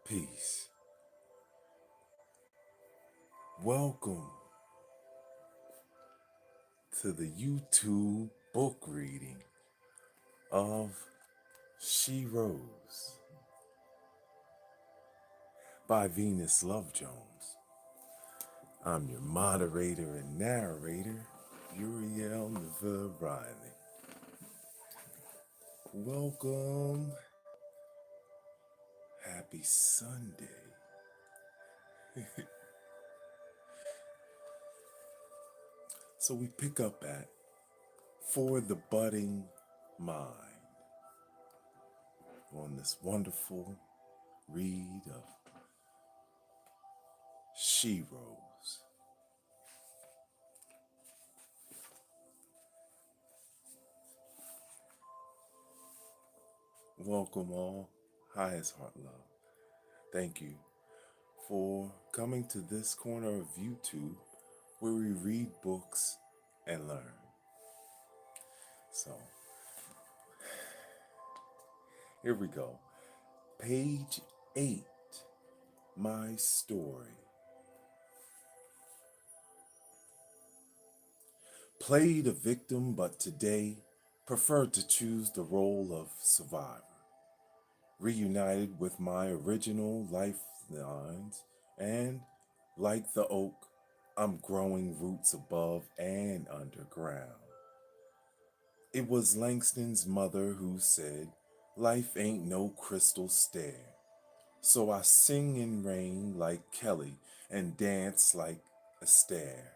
Peace. Welcome to the YouTube book reading of She Rose by Venus Love Jones. I'm your moderator and narrator, Uriel NEVEU. Welcome. Happy Sunday. So we pick up at For the Budding Mind on this wonderful read of She Rose. Welcome all. Highest heart love. Thank you for coming to this corner of YouTube where we read books and learn. So, here we go. Page 8, My Story. Played a victim, but today preferred to choose the role of survivor. Reunited with my original lifelines, and like the oak, I'm growing roots above and underground. It was Langston's mother who said, life ain't no crystal stair. So I sing in rain like Kelly and dance like Astaire.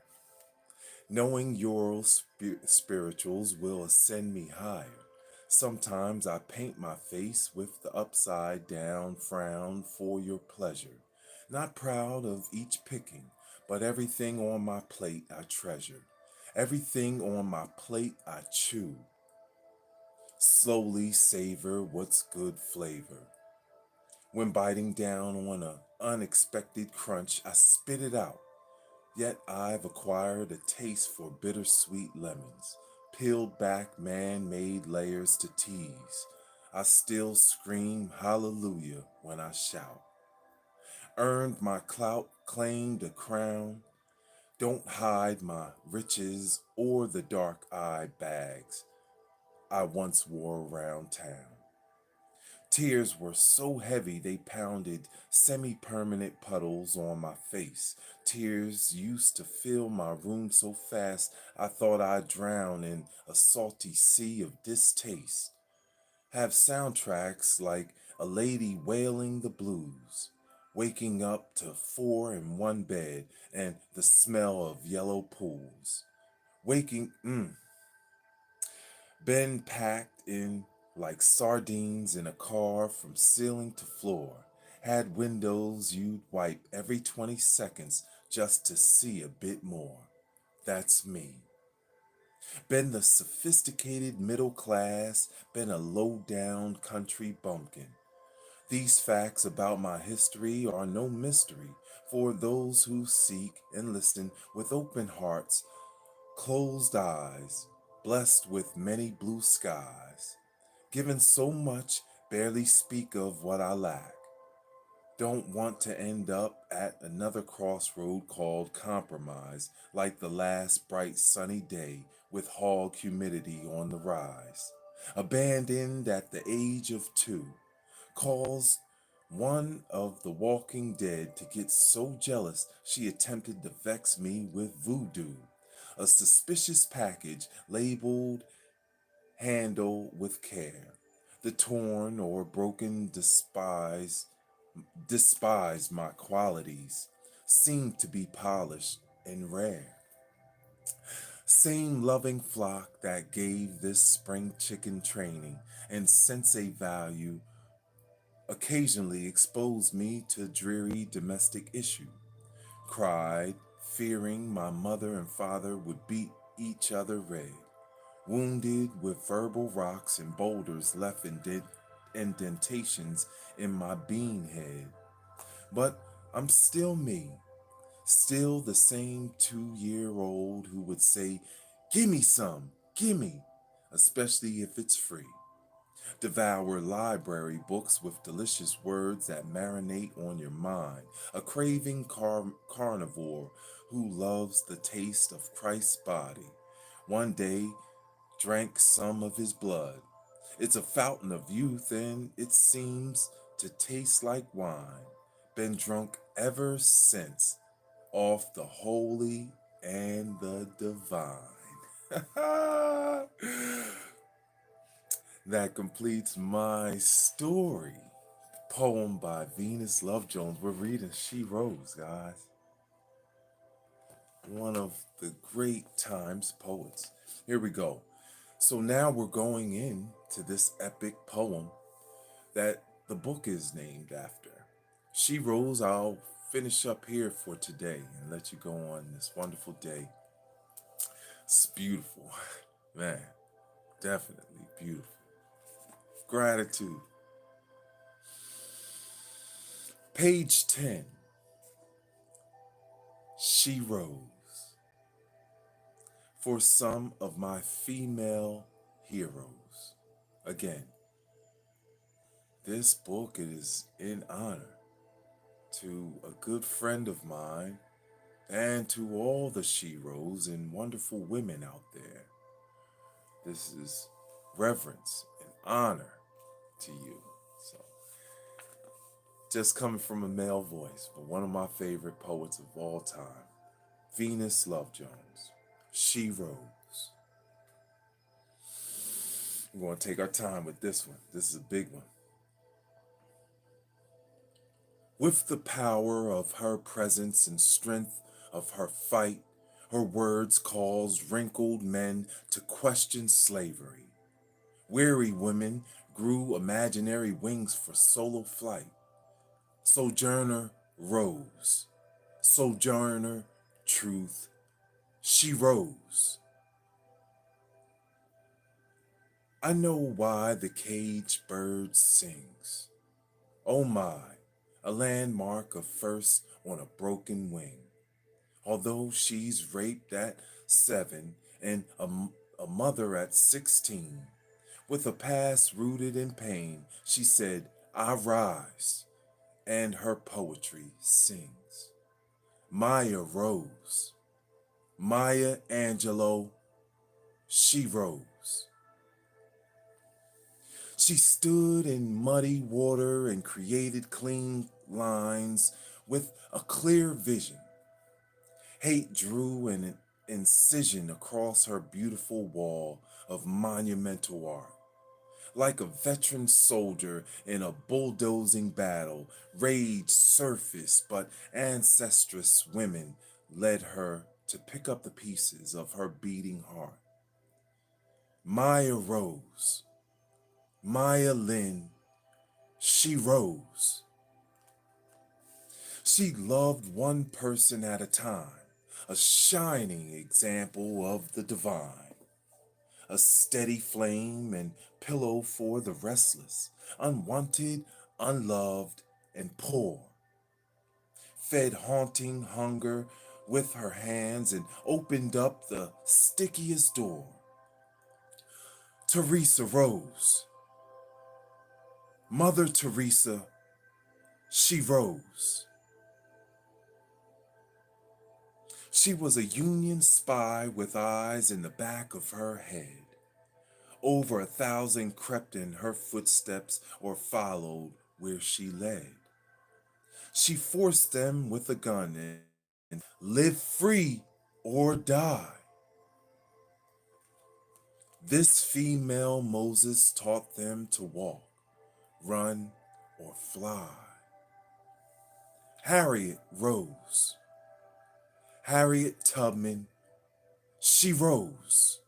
Knowing Ural spirituals will ascend me higher. Sometimes I paint my face with the upside down frown for your pleasure. Not proud of each picking, but everything on my plate I treasure. Everything on my plate I chew. Slowly savor what's good flavor. When biting down on an unexpected crunch, I spit it out. Yet I've acquired a taste for bittersweet lemons, peeled back man-made layers to tease. I still scream hallelujah when I shout. Earned my clout, claimed a crown. Don't hide my riches or the dark-eyed bags I once wore around town. Tears were so heavy they pounded semi-permanent puddles on my face. Tears used to fill my room so fast I thought I'd drown in a salty sea of distaste. Have soundtracks like a lady wailing the blues, waking up to four in one bed and the smell of yellow pools. Waking, been packed in like sardines in a car from ceiling to floor. Had windows you'd wipe every 20 seconds just to see a bit more. That's me. Been the sophisticated middle class, been a low down country bumpkin. These facts about my history are no mystery for those who seek and listen with open hearts, closed eyes, blessed with many blue skies. Given so much, barely speak of what I lack. Don't want to end up at another crossroad called compromise, like the last bright sunny day with hog humidity on the rise. Abandoned at the age of 2, caused one of the walking dead to get so jealous she attempted to vex me with voodoo. A suspicious package labeled handle with care. The torn or broken despise my qualities, seem to be polished and rare. Same loving flock that gave this spring chicken training and sensei value occasionally exposed me to dreary domestic issue. Cried, fearing my mother and father would beat each other red. Wounded with verbal rocks and boulders left indentations in my bean head. But I'm still me, still the same 2-year-old who would say, gimme some, gimme, especially if it's free. Devour library books with delicious words that marinate on your mind. A craving carnivore who loves the taste of Christ's body. One day drank some of his blood. It's a fountain of youth and it seems to taste like wine. Been drunk ever since, off the holy and the divine. That completes my story. Poem by Venus Love Jones. We're reading She Rose, guys. One of the great times poets. Here we go. So now we're going into this epic poem that the book is named after. She Rose, I'll finish up here for today and let you go on this wonderful day. It's beautiful. Man, definitely beautiful. Gratitude. Page 10. She Rose. For some of my female heroes. Again, this book is in honor to a good friend of mine and to all the sheroes and wonderful women out there. This is reverence and honor to you. So, just coming from a male voice, but one of my favorite poets of all time, Venus Love Jones. She Rose. We're going to take our time with this one. This is a big one. With the power of her presence and strength of her fight, her words caused wrinkled men to question slavery. Weary women grew imaginary wings for solo flight. Sojourner rose. Sojourner truth. She rose. I know why the caged bird sings. Oh my, a landmark of first on a broken wing. Although she's raped at 7 and a mother at 16, with a past rooted in pain, she said, I rise, and her poetry sings. Maya rose. Maya Angelou, she rose. She stood in muddy water and created clean lines with a clear vision. Hate drew an incision across her beautiful wall of monumental art. Like a veteran soldier in a bulldozing battle, rage surfaced, but ancestress women led her to pick up the pieces of her beating heart. Maya rose. Maya Lynn, she rose. She loved one person at a time, a shining example of the divine, a steady flame and pillow for the restless, unwanted, unloved, and poor. Fed haunting hunger with her hands and opened up the stickiest door. Teresa rose. Mother Teresa, she rose. She was a Union spy with eyes in the back of her head. Over 1,000 crept in her footsteps or followed where she led. She forced them with a gun and live free or die. This female Moses taught them to walk, run, or fly. Harriet rose. Harriet Tubman, she rose.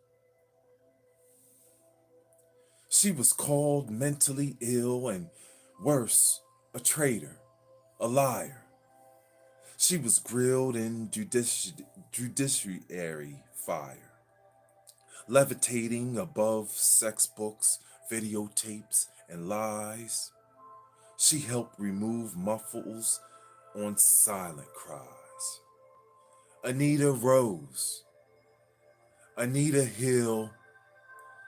She was called mentally ill and worse, a traitor, a liar. She was grilled in judiciary fire, levitating above sex books, videotapes, and lies. She helped remove muffles on silent cries. Anita Rose. Anita Hill,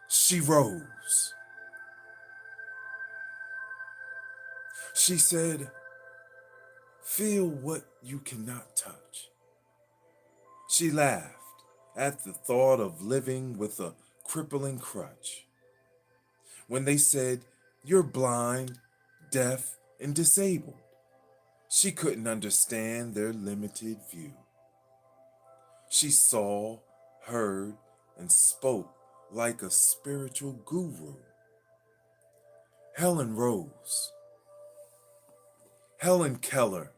she rose. She said, "Feel what you cannot touch." She laughed at the thought of living with a crippling crutch. When they said, "You're blind, deaf, and disabled," she couldn't understand their limited view. She saw, heard, and spoke like a spiritual guru. Helen Rose, Helen Keller,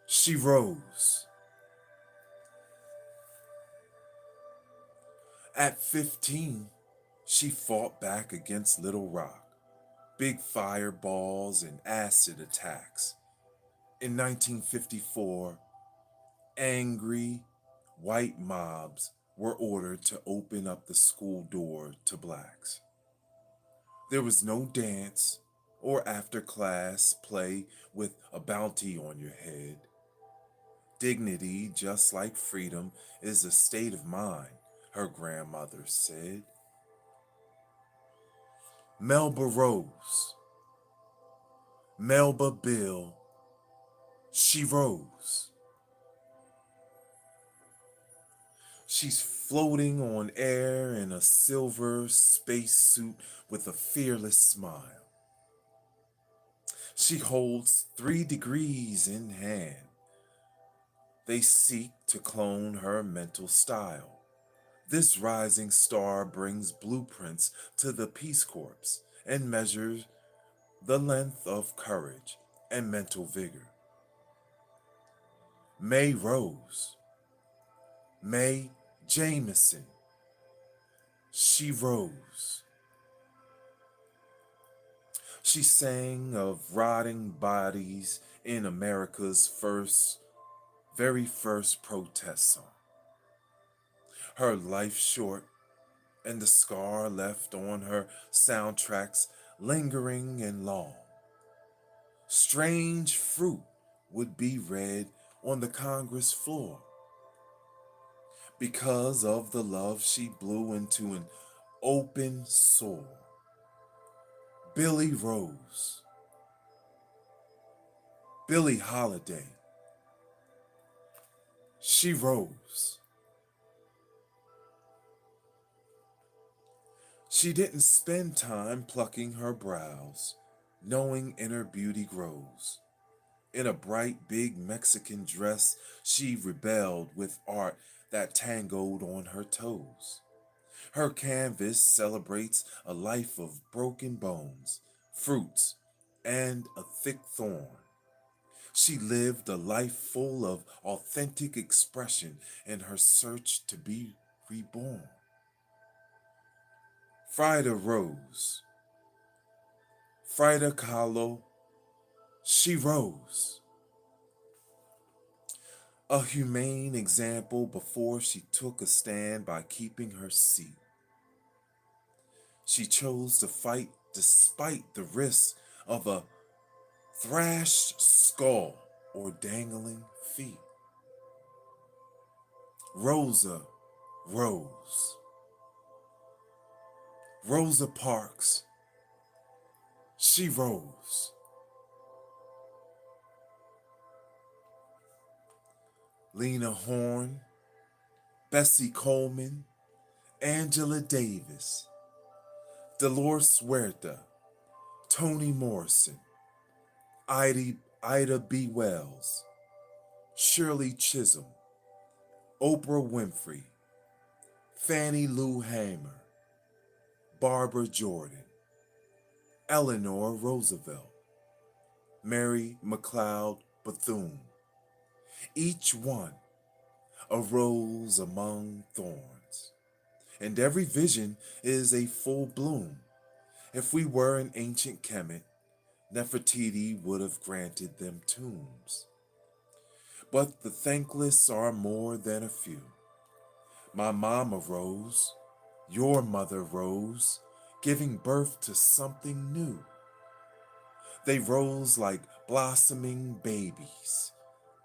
she rose. At 15, she fought back against Little Rock, big fireballs, and acid attacks. In 1954, angry white mobs were ordered to open up the school door to blacks. There was no dance or after class play with a bounty on your head. Dignity, just like freedom, is a state of mind, her grandmother said. Melba Rose, Melba Bill, she rose. She's floating on air in a silver spacesuit with a fearless smile. She holds 3 degrees in hand. They seek to clone her mental style. This rising star brings blueprints to the Peace Corps and measures the length of courage and mental vigor. May Rose, Mae Jemison, she rose. She sang of rotting bodies in America's very first protest song. Her life short and the scar left on her soundtracks lingering and long. Strange fruit would be read on the Congress floor because of the love she blew into an open sore. Billy Rose, Billie Holiday, she rose. She didn't spend time plucking her brows, knowing inner beauty grows. In a bright big Mexican dress, she rebelled with art that tangoed on her toes. Her canvas celebrates a life of broken bones, fruits, and a thick thorn. She lived a life full of authentic expression in her search to be reborn. Frida Rose, Frida Kahlo, she rose. A humane example before she took a stand by keeping her seat. She chose to fight despite the risk of a thrashed skull or dangling feet. Rosa Rose, Rosa Parks, she rose. Lena Horne, Bessie Coleman, Angela Davis, Dolores Huerta, Toni Morrison, Ida B. Wells, Shirley Chisholm, Oprah Winfrey, Fannie Lou Hamer, Barbara Jordan, Eleanor Roosevelt, Mary McLeod Bethune. Each one a rose among thorns, and every vision is a full bloom. If we were an ancient Kemet, Nefertiti would have granted them tombs. But the thankless are more than a few. My mama rose, your mother rose, giving birth to something new. They rose like blossoming babies,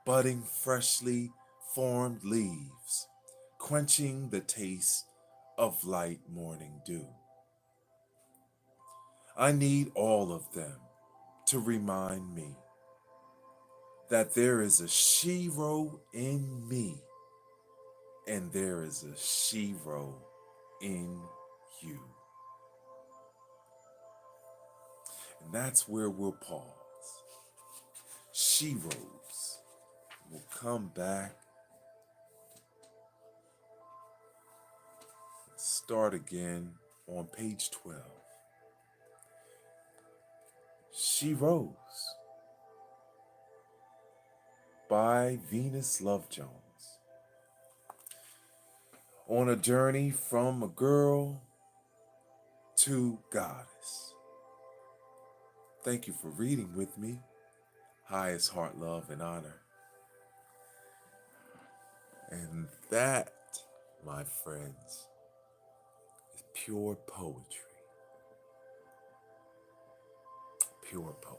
budding freshly formed leaves, quenching the taste of light morning dew. I need all of them to remind me that there is a shero in me and there is a shero in you. And that's where we'll pause. Sheroes will come back, start again on page 12. She Rose by Venus Love Jones. On a journey from a girl to goddess. Thank you for reading with me. Highest heart, love, and honor. And that, my friends, is pure poetry. Pure poetry.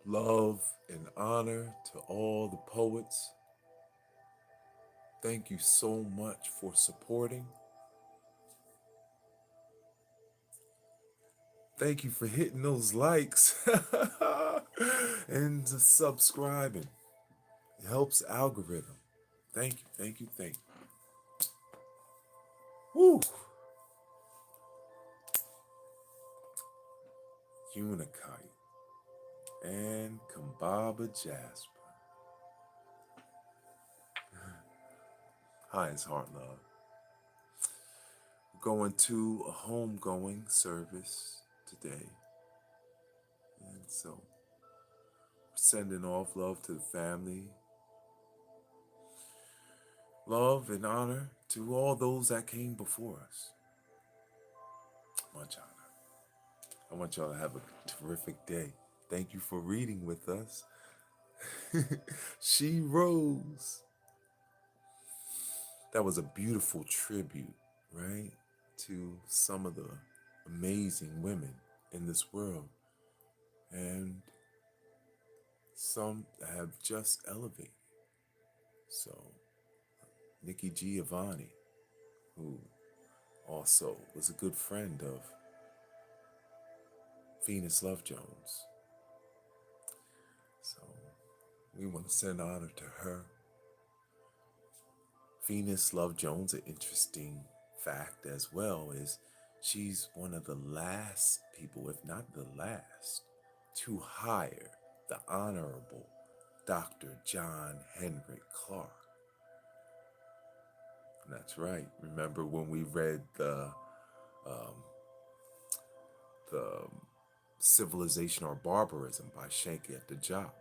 Love and honor to all the poets. Thank you so much for supporting. Thank you for hitting those likes and subscribing. It helps algorithm. Thank you, thank you, thank you. Woo! Unikite and Kambaba Jasper. Highest heart love. Going to a homegoing service today. And so sending off love to the family. Love and honor to all those that came before us. Much honor. I want y'all to have a terrific day. Thank you for reading with us. She Rose. That was a beautiful tribute, right? To some of the amazing women in this world. And some have just elevated. So, Nikki Giovanni, who also was a good friend of Venus Love Jones. So, we want to send honor to her. Venus Love Jones, an interesting fact as well, is she's one of the last people, if not the last, to hire the Honorable Dr. John Henrik Clark. And that's right. Remember when we read the Civilization or Barbarism by Shanky at the Job?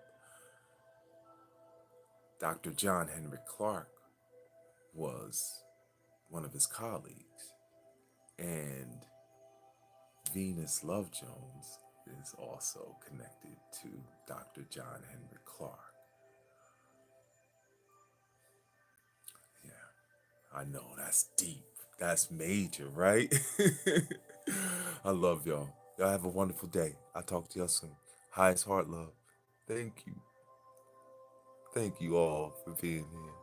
Dr. John Henrik Clark was one of his colleagues, and Venus Love Jones is also connected to Dr. John Henrik Clark. Yeah, I know, that's deep. That's major, right? I love y'all. Y'all have a wonderful day. I'll talk to y'all soon. Highest heart love. Thank you. Thank you all for being here.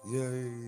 Yay.